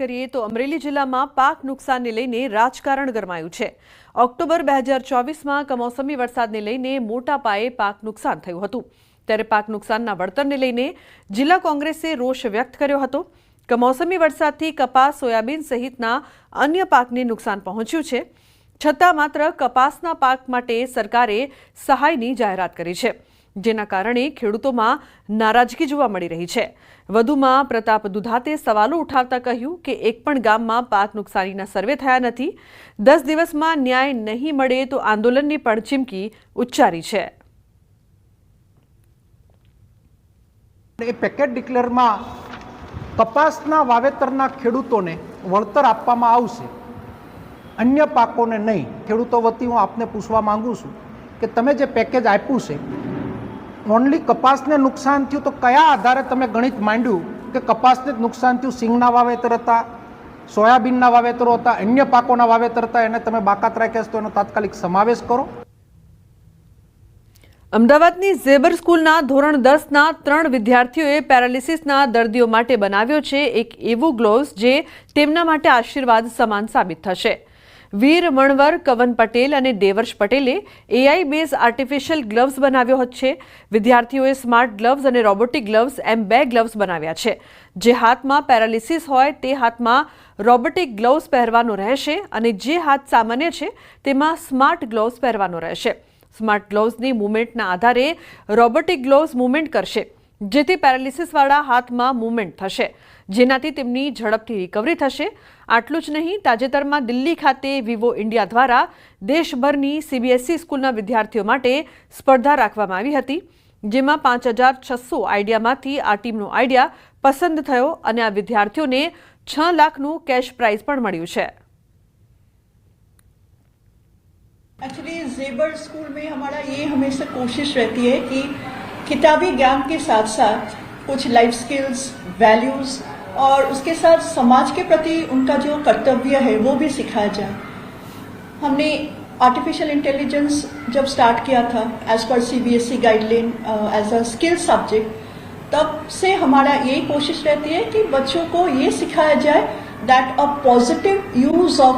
કરીએ તો અમરેલી જિલ્લામાં પાક નુકસાનને લઈને રાજકારણ ગરમાયું છે। ઓક્ટોબર 2024માં કમોસમી વરસાદને લઈને મોટા પાયે પાક નુકસાન થયું હતું। ત્યારે પાક નુકસાનના વળતરને લઈને જિલ્લા કોંગ્રેસે રોષ વ્યક્ત કર્યો હતો। કમોસમી વરસાદથી કપાસ, સોયાબીન સહિતના અન્ય પાકને નુકસાન પહોંચ્યું છે, છતાં માત્ર કપાસના પાક માટે સરકારે સહાયની જાહેરાત કરી છે, જેના કારણે ખેડૂતોમાં નારાજગી જોવા મળી રહી છે। વધુમાં પ્રતાપ દુધાતે સવાલો ઉઠાવતા કહ્યું કે એક પણ ગામમાં પાક નુકસાનીના સર્વે થયા નથી। 10 દિવસમાં ન્યાય નહીં મળે તો આંદોલનની પણ ચીમકી ઉચ્ચારી છે। એ પેકેટ ડિક્લેરમાં કપાસના વાવેતરના ખેડૂતોને વળતર આપવામાં આવશે, અન્ય પાકોને નહીં। ખેડૂતો વતી હું આપને પૂછવા માંગુ છું કે તમે જે પેકેજ આપ્યું છે, ઓનલી કપાસને નુકસાન થયું તો કયા આધારે તમે ગણિત માંડ્યું કે કપાસને જ નુકસાન થયું, સિંગના વાવેતર હતા, સોયાબીનના વાવેતરો હતા, અન્ય પાકોના વાવેતર હતા, એને તમે બાકાત રાખ્યા છે તો એનો તાત્કાલિક સમાવેશ કરો। અમદાવાદની ઝેબર સ્કૂલના ધોરણ 10ના 3 વિદ્યાર્થીઓએ પેરાલિસિસના દર્દીઓ માટે બનાવ્યો છે એક એવું ગ્લોવ્સ જે તેમના માટે આશીર્વાદ સમાન સાબિત થશે। વીર મણવર, કવન પટેલ અને દેવર્ષ પટેલે AI બેઝ આર્ટિફિશિયલ ગ્લવ્સ બનાવ્યો છે। વિદ્યાર્થીઓએ સ્માર્ટ ગ્લવ્સ અને રોબોટિક ગ્લવ્સ એમ 2 ગ્લવ્સ બનાવ્યા છે। જે હાથમાં પેરાલિસિસ હોય તે હાથમાં રોબોટિક ગ્લવ્સ પહેરવાનો રહેશે અને જે હાથ સામાન્ય છે તેમાં સ્માર્ટ ગ્લવ્સ પહેરવાનો રહેશે। સ્માર્ટ ગ્લવ્સની મૂવમેન્ટના આધારે રોબોટિક ગ્લવ્સ મૂવમેન્ટ કરશે, જેથી પેરાલિસિસવાળા હાથમાં મૂવમેન્ટ થશે, જેનાથી તેમની ઝડપથી રિકવરી થશે। આટલું જ નહીં, તાજેતરમાં દિલ્હી ખાતે વિવો ઇન્ડિયા દ્વારા દેશભરની CBSE સ્કૂલના વિદ્યાર્થીઓ માટે સ્પર્ધા રાખવામાં આવી હતી, જેમાં 5600 આઈડિયામાંથી આ ટીમનો આઈડિયા પસંદ થયો અને આ વિદ્યાર્થીઓને 6 લાખનું કેશ પ્રાઇઝ પણ મળ્યું છે। एक्चुअली ज़ेबर स्कूल में हमारा ये हमेशा कोशिश रहती है कि किताबी ज्ञान के साथ साथ कुछ लाइफ स्किल्स, वैल्यूज़ और उसके साथ समाज के प्रति उनका जो कर्तव्य है वो भी सिखाया जाए। हमने आर्टिफिशियल इंटेलिजेंस जब स्टार्ट किया था एज पर CBSE guideline as a skill subject, तब से हमारा ये कोशिश रहती है कि बच्चों को ये सिखाया जाए that a positive use of